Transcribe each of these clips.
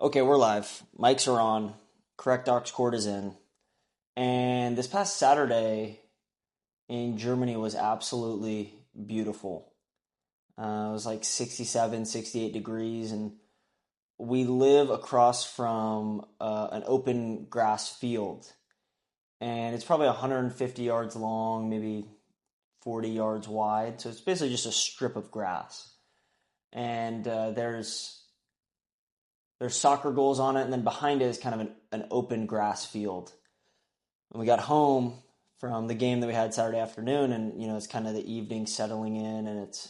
Okay, we're live. Mics are on. Correct Docs Court is in. And this past Saturday in Germany was absolutely beautiful. It was like 67, 68 degrees, and we live across from an open grass field. And it's probably 150 yards long, maybe 40 yards wide. So it's basically just a strip of grass. And there's soccer goals on it, and then behind it is kind of an open grass field. When we got home from the game that we had Saturday afternoon, and it's kind of the evening settling in, and it's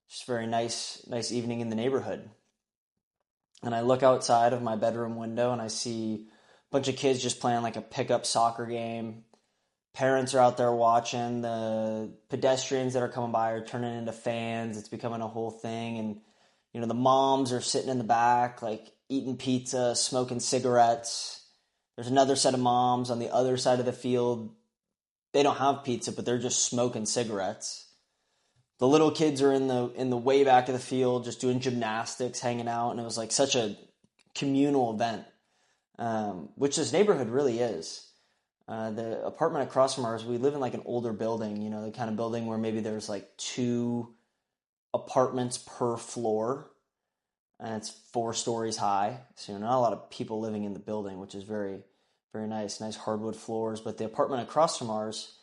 just very nice evening in the neighborhood. And I look outside of my bedroom window, and I see a bunch of kids just playing like a pickup soccer game. Parents are out there watching. The pedestrians that are coming by are turning into fans. It's becoming a whole thing, and the moms are sitting in the back, like eating pizza, smoking cigarettes. There's another set of moms on the other side of the field. They don't have pizza, but they're just smoking cigarettes. The little kids are in the way back of the field, just doing gymnastics, hanging out, and it was like such a communal event, which this neighborhood really is. The apartment across from ours, we live in like an older building, the kind of building where maybe there's like two apartments per floor, and it's 4 stories high. So not a lot of people living in the building, which is very, very nice. Nice hardwood floors. But the apartment across from ours,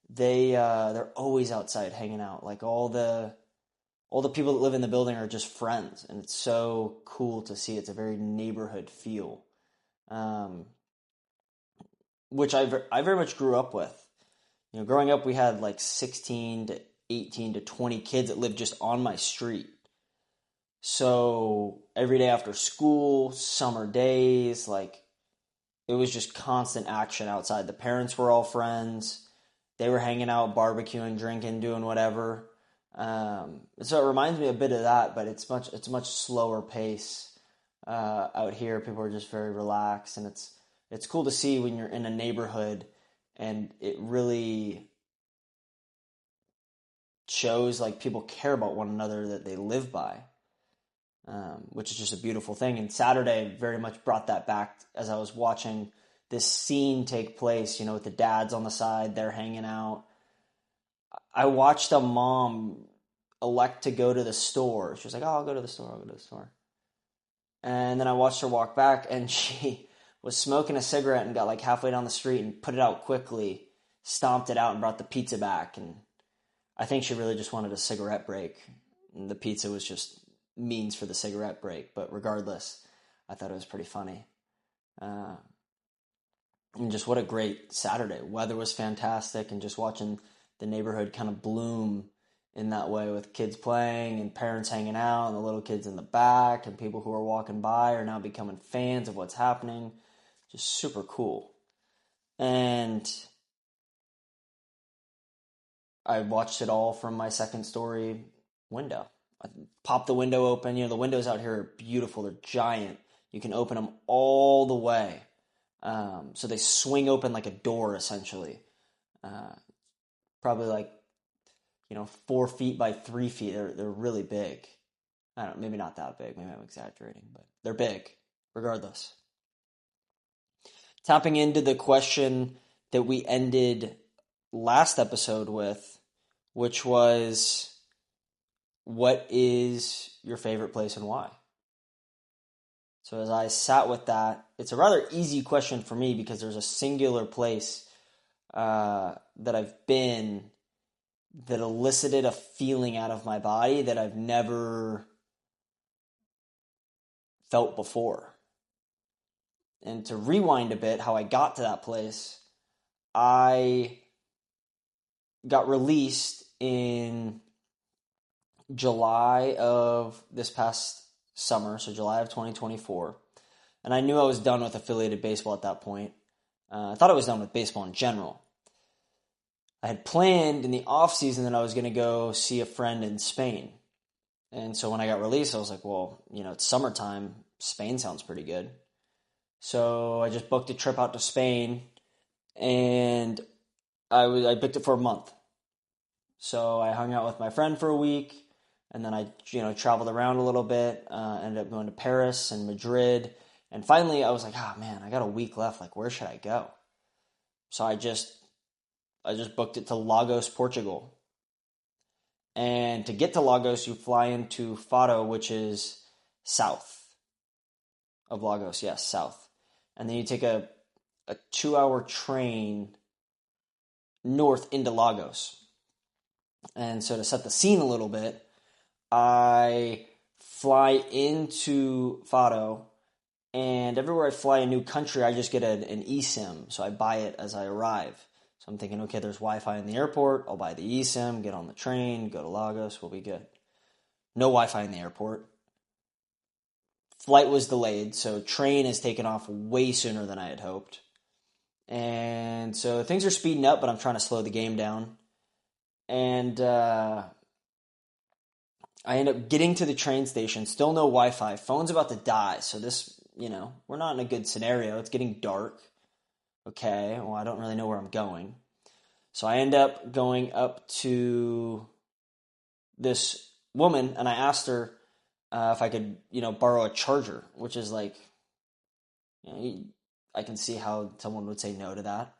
they're always outside hanging out. Like all the people that live in the building are just friends, and it's so cool to see. It's a very neighborhood feel, which I very much grew up with. Growing up, we had like 16 to 18 to 20 kids that lived just on my street. So every day after school, summer days, like it was just constant action outside. The parents were all friends. They were hanging out, barbecuing, drinking, doing whatever. So it reminds me a bit of that, but it's a much slower pace out here. People are just very relaxed, and it's cool to see when you're in a neighborhood and it really shows like people care about one another that they live by, which is just a beautiful thing. And Saturday very much brought that back as I was watching this scene take place, with the dads on the side, they're hanging out. I watched a mom elect to go to the store. She was like, oh, I'll go to the store. And then I watched her walk back, and she was smoking a cigarette and got like halfway down the street and put it out quickly, stomped it out, and brought the pizza back. And I think she really just wanted a cigarette break. And the pizza was just means for the cigarette break. But regardless, I thought it was pretty funny. And just what a great Saturday. Weather was fantastic, and just watching the neighborhood kind of bloom in that way with kids playing and parents hanging out and the little kids in the back and people who are walking by are now becoming fans of what's happening. Just super cool. And I watched it all from my second story window. I popped the window open. The windows out here are beautiful. They're giant. You can open them all the way. So they swing open like a door, essentially. Probably like, 4 feet by 3 feet. They're really big. I don't know, maybe not that big. Maybe I'm exaggerating, but they're big, regardless. Tapping into the question that we ended last episode with, which was, what is your favorite place and why? So as I sat with that, it's a rather easy question for me because there's a singular place that I've been that elicited a feeling out of my body that I've never felt before. And to rewind a bit, how I got to that place, I got released in July of this past summer, so July of 2024. And I knew I was done with affiliated baseball at that point. I thought I was done with baseball in general. I had planned in the off season that I was going to go see a friend in Spain. And so when I got released, I was like, well, it's summertime. Spain sounds pretty good. So I just booked a trip out to Spain, and I booked it for a month. So I hung out with my friend for a week, and then I traveled around a little bit. Ended up going to Paris and Madrid, And finally, I was like, oh man, I got a week left. Like, where should I go? So I just booked it to Lagos, Portugal. And to get to Lagos, you fly into Faro, which is south of Lagos. Yes, south. And then you take a 2-hour train north into Lagos. And so to set the scene a little bit, I fly into Faro, and everywhere I fly a new country, I just get an eSIM. So I buy it as I arrive. So I'm thinking, okay, there's Wi-Fi in the airport. I'll buy the eSIM, get on the train, go to Lagos, we'll be good. No Wi-Fi in the airport. Flight was delayed, so train is taken off way sooner than I had hoped. And so things are speeding up, but I'm trying to slow the game down. And I end up getting to the train station, still no Wi-Fi. Phone's about to die, so this, we're not in a good scenario. It's getting dark. Okay, well, I don't really know where I'm going. So I end up going up to this woman, and I asked her if I could, borrow a charger, which is like, I can see how someone would say no to that.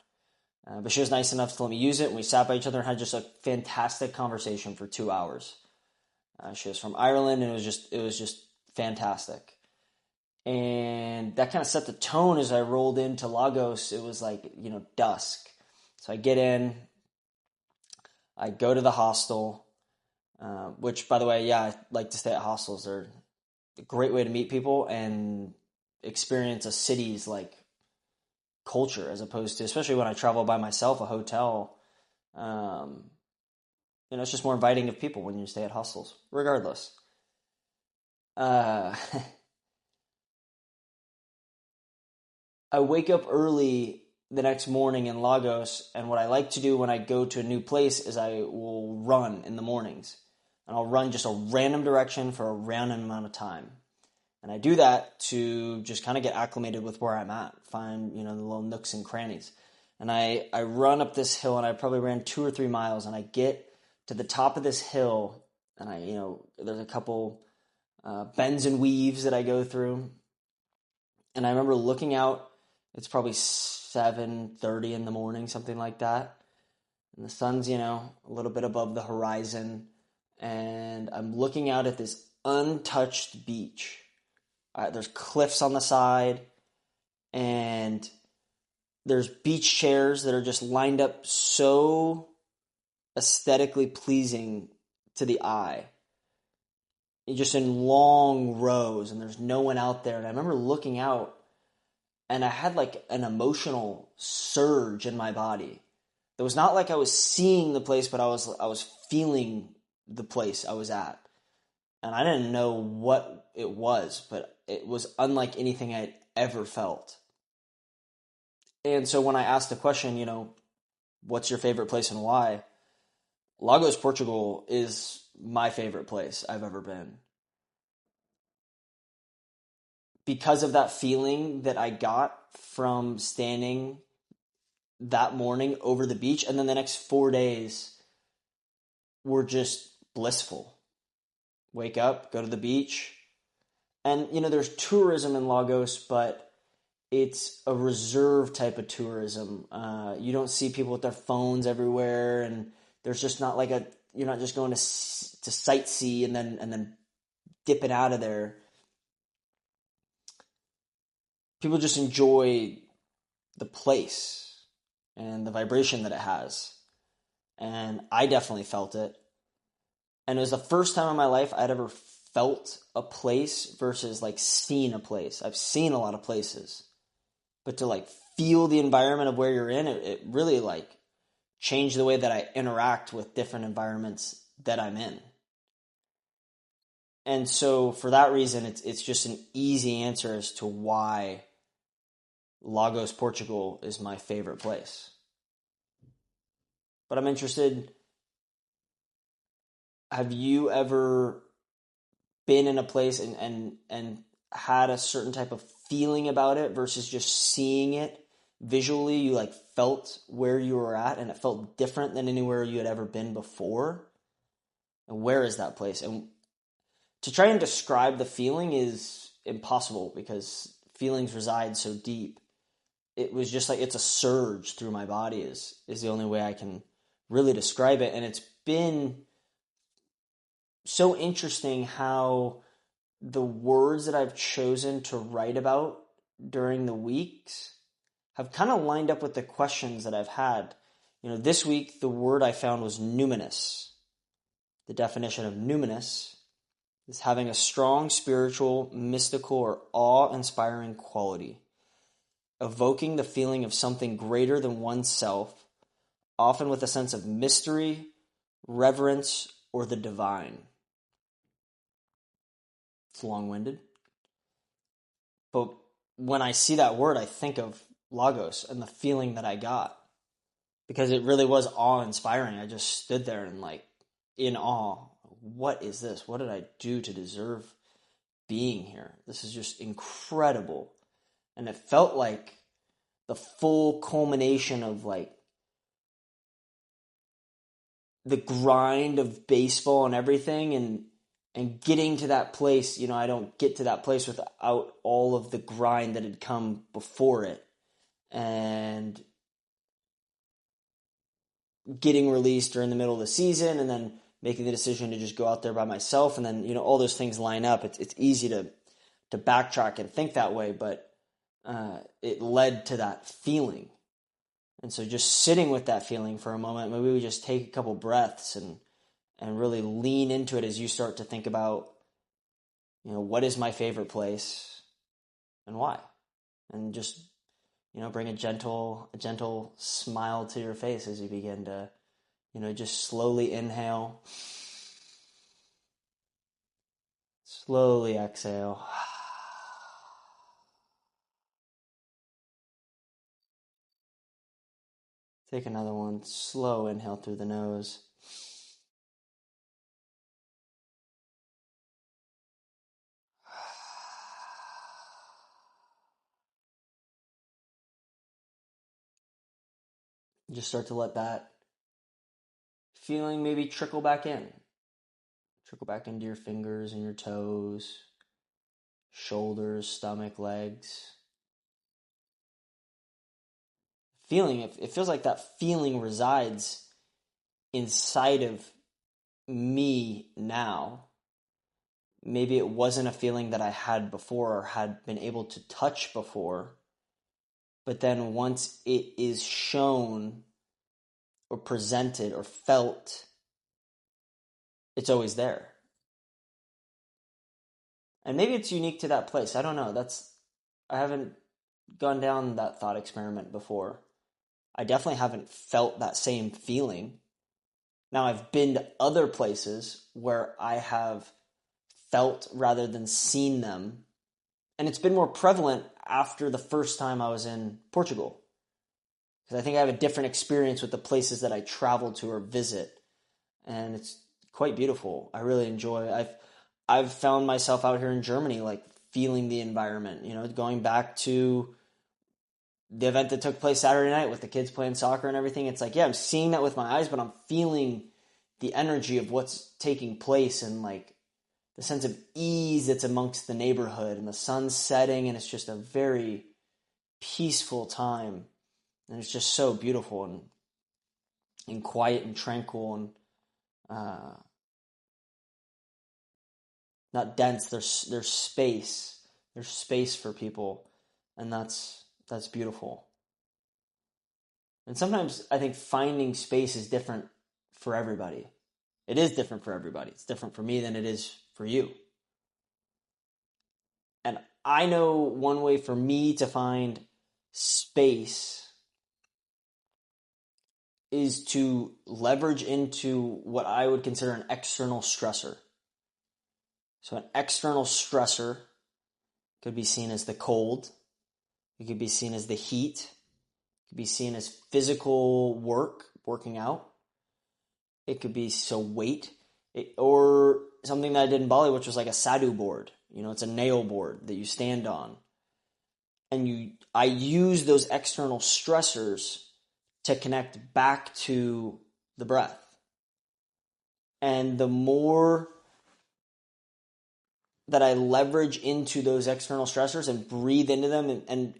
But she was nice enough to let me use it, and we sat by each other and had just a fantastic conversation for 2 hours. She was from Ireland, and it was just fantastic. And that kind of set the tone as I rolled into Lagos. It was like, dusk. So I get in, I go to the hostel, which, by the way, yeah, I like to stay at hostels. They're a great way to meet people and experience a city's, like, culture, as opposed to, especially when I travel by myself, a hotel, it's just more inviting of people when you stay at hostels, regardless. I wake up early the next morning in Lagos, and what I like to do when I go to a new place is I will run in the mornings. And I'll run just a random direction for a random amount of time. And I do that to just kind of get acclimated with where I'm at, find, the little nooks and crannies. And I run up this hill, and I probably ran 2 or 3 miles, and I get to the top of this hill, and there's a couple bends and weaves that I go through. And I remember looking out, it's probably 7:30 in the morning, something like that. And the sun's, a little bit above the horizon. And I'm looking out at this untouched beach. There's cliffs on the side, and there's beach chairs that are just lined up so aesthetically pleasing to the eye. You're just in long rows, and there's no one out there. And I remember looking out, and I had like an emotional surge in my body. It was not like I was seeing the place, but I was feeling the place I was at. And I didn't know what it was, but it was unlike anything I had ever felt. And so when I asked the question, what's your favorite place and why? Lagos, Portugal is my favorite place I've ever been. Because of that feeling that I got from standing that morning over the beach, and then the next 4 days were just blissful. Wake up, go to the beach. And, there's tourism in Lagos, but it's a reserved type of tourism. You don't see people with their phones everywhere, and there's just not like you're not just going to sightsee and then dipping out of there. People just enjoy the place and the vibration that it has. And I definitely felt it. And it was the first time in my life I'd ever felt a place versus like seen a place. I've seen a lot of places, but to like feel the environment of where you're in, it really like changed the way that I interact with different environments that I'm in. And so for that reason, it's just an easy answer as to why Lagos, Portugal is my favorite place. But I'm interested, have you ever been in a place and had a certain type of feeling about it versus just seeing it visually? You like felt where you were at, and it felt different than anywhere you had ever been before? And where is that place? And to try and describe the feeling is impossible, because feelings reside so deep. It was just like it's a surge through my body is the only way I can really describe it. And it's been so interesting how the words that I've chosen to write about during the weeks have kind of lined up with the questions that I've had. This week the word I found was numinous. The definition of numinous is having a strong spiritual, mystical, or awe-inspiring quality, evoking the feeling of something greater than oneself, often with a sense of mystery, reverence, or the divine. It's long-winded. But when I see that word, I think of Logos and the feeling that I got. Because it really was awe-inspiring. I just stood there and in awe. What is this? What did I do to deserve being here? This is just incredible. And it felt like the full culmination of the grind of baseball and everything, and getting to that place. I don't get to that place without all of the grind that had come before it, and getting released during the middle of the season, and then making the decision to just go out there by myself, and then all those things line up. It's easy to backtrack and think that way, but it led to that feeling. And so just sitting with that feeling for a moment, maybe we just take a couple breaths and really lean into it as you start to think about, what is my favorite place and why? And just, bring a gentle smile to your face as you begin to, just slowly inhale, slowly exhale. Take another one, slow inhale through the nose. Just start to let that feeling maybe trickle back in. Trickle back into your fingers and your toes, shoulders, stomach, legs. Feeling, it feels like that feeling resides inside of me now. Maybe it wasn't a feeling that I had before or had been able to touch before, but then once it is shown or presented or felt, it's always there. And maybe it's unique to that place. I don't know. I haven't gone down that thought experiment before. I definitely haven't felt that same feeling. Now, I've been to other places where I have felt rather than seen them. And it's been more prevalent after the first time I was in Portugal. Because I think I have a different experience with the places that I travel to or visit. And it's quite beautiful. I really enjoy it. I've found myself out here in Germany, feeling the environment, going back to the event that took place Saturday night with the kids playing soccer and everything. It's I'm seeing that with my eyes, but I'm feeling the energy of what's taking place and the sense of ease that's amongst the neighborhood, and the sun's setting, and it's just a very peaceful time. And it's just so beautiful and quiet and tranquil and not dense. There's space. There's space for people, and that's beautiful. And sometimes I think finding space is different for everybody. It is different for everybody. It's different for me than it is for you. And I know one way for me to find space is to leverage into what I would consider an external stressor. So an external stressor could be seen as the cold. It could be seen as the heat. It could be seen as physical work, working out. It could be weight, or something that I did in Bali, which was like a sadu board. It's a nail board that you stand on. And I use those external stressors to connect back to the breath. And the more that I leverage into those external stressors and breathe into them. And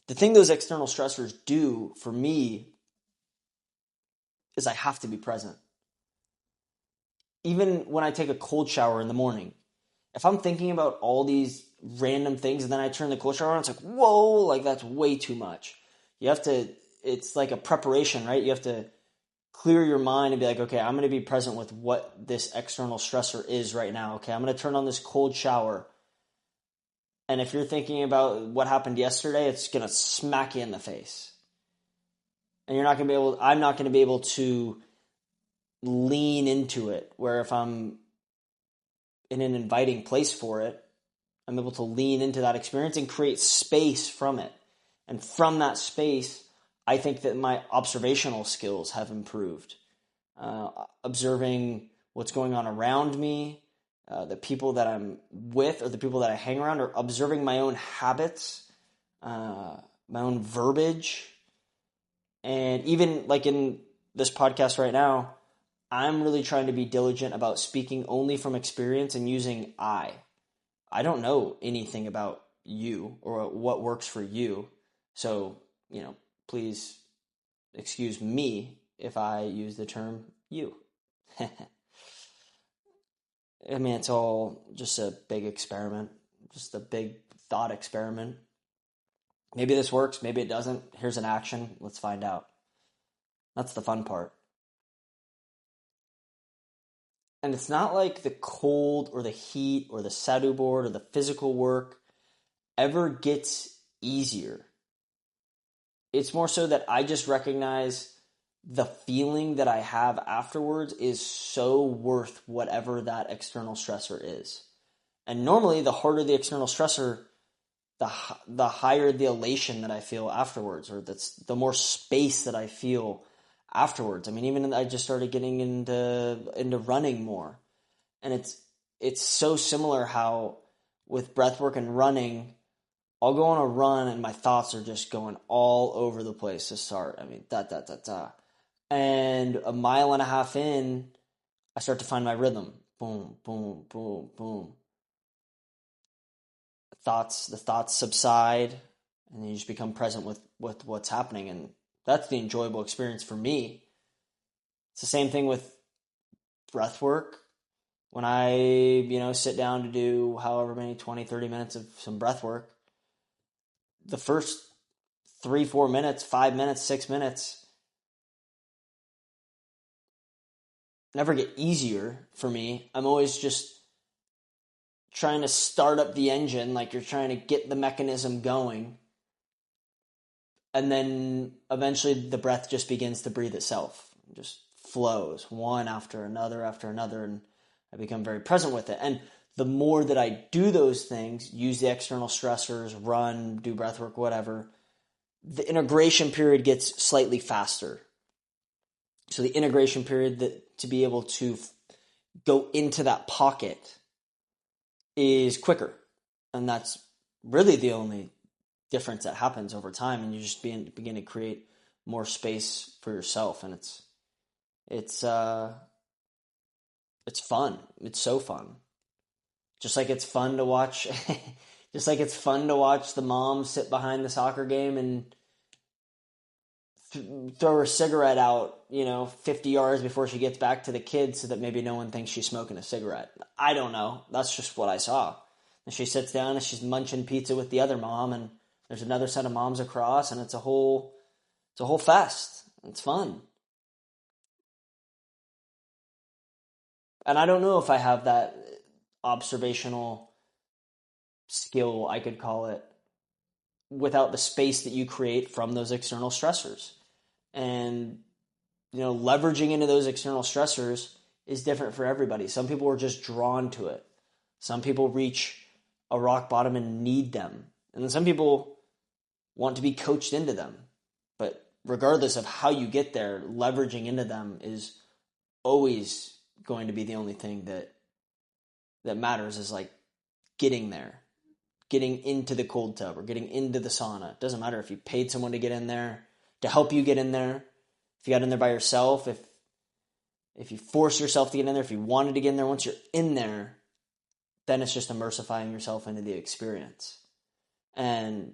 the thing those external stressors do for me is I have to be present. Even when I take a cold shower in the morning, if I'm thinking about all these random things and then I turn the cold shower on, it's like, whoa, like that's way too much. You have to, it's like a preparation, right? You have to clear your mind and be like, okay, I'm going to be present with what this external stressor is right now. Okay, I'm going to turn on this cold shower. And if you're thinking about what happened yesterday, it's going to smack you in the face. And I'm not going to be able to lean into it, where if I'm in an inviting place for it, I'm able to lean into that experience and create space from it. And from that space, I think that my observational skills have improved. Observing what's going on around me, the people that I'm with or the people that I hang around, or observing my own habits, my own verbiage. And even like in this podcast right now, I'm really trying to be diligent about speaking only from experience and using I. I don't know anything about you or what works for you. So, please excuse me if I use the term you. I mean, it's all just a big experiment, just a big thought experiment. Maybe this works, maybe it doesn't. Here's an action. Let's find out. That's the fun part. And it's not like the cold or the heat or the sadhu board or the physical work ever gets easier. It's more so that I just recognize the feeling that I have afterwards is so worth whatever that external stressor is. And normally, the harder the external stressor, the higher the elation that I feel afterwards, or that's the more space that I feel afterwards. I mean, even I just started getting into running more, and it's so similar how with breathwork and running, I'll go on a run and my thoughts are just going all over the place to start. I mean, and a mile and a half in, I start to find my rhythm. Boom, boom, boom, boom. The thoughts subside, and then you just become present with what's happening, and that's the enjoyable experience for me. It's the same thing with breath work. When I, sit down to do however many 20, 30 minutes of some breath work, the first 3, 4 minutes, 5 minutes, 6 minutes never get easier for me. I'm always just trying to start up the engine, like you're trying to get the mechanism going. And then eventually the breath just begins to breathe itself. It just flows one after another, and I become very present with it. And the more that I do those things, use the external stressors, run, do breath work, whatever, the integration period gets slightly faster. So the integration period to be able to go into that pocket is quicker. And that's really the only difference that happens over time, and you just begin to create more space for yourself, and it's fun. It's so fun. Just like it's fun to watch just like it's fun to watch the mom sit behind the soccer game and throw her cigarette out, 50 yards before she gets back to the kids so that maybe no one thinks she's smoking a cigarette. I don't know. That's just what I saw. And she sits down and she's munching pizza with the other mom, and there's another set of moms across, and it's a whole fest. It's fun. And I don't know if I have that observational skill, I could call it, without the space that you create from those external stressors. And, leveraging into those external stressors is different for everybody. Some people are just drawn to it. Some people reach a rock bottom and need them. And then some people want to be coached into them. But regardless of how you get there, leveraging into them is always going to be the only thing that matters, is like getting there, getting into the cold tub or getting into the sauna. It doesn't matter if you paid someone to get in there, to help you get in there, if you got in there by yourself, if you force yourself to get in there, if you wanted to get in there. Once you're in there, then it's just immersifying yourself into the experience. And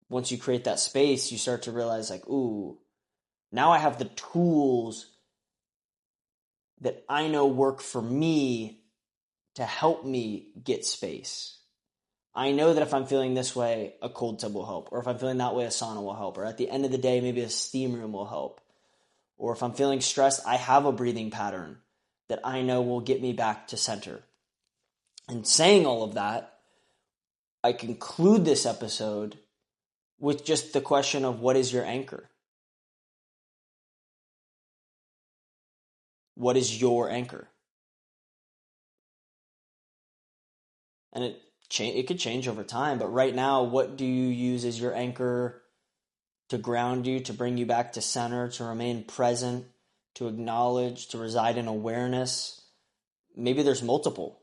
once you create that space, you start to realize like, ooh, now I have the tools that I know work for me to help me get space. I know that if I'm feeling this way, a cold tub will help. Or if I'm feeling that way, a sauna will help. Or at the end of the day, maybe a steam room will help. Or if I'm feeling stressed, I have a breathing pattern that I know will get me back to center. And saying all of that, I conclude this episode with just the question of what is your anchor? What is your anchor? And it could change over time, but right now, what do you use as your anchor to ground you, to bring you back to center, to remain present, to acknowledge, to reside in awareness? Maybe there's multiple.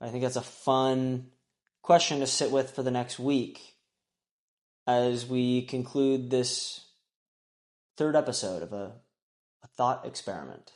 I think that's a fun question to sit with for the next week as we conclude this third episode of a thought experiment.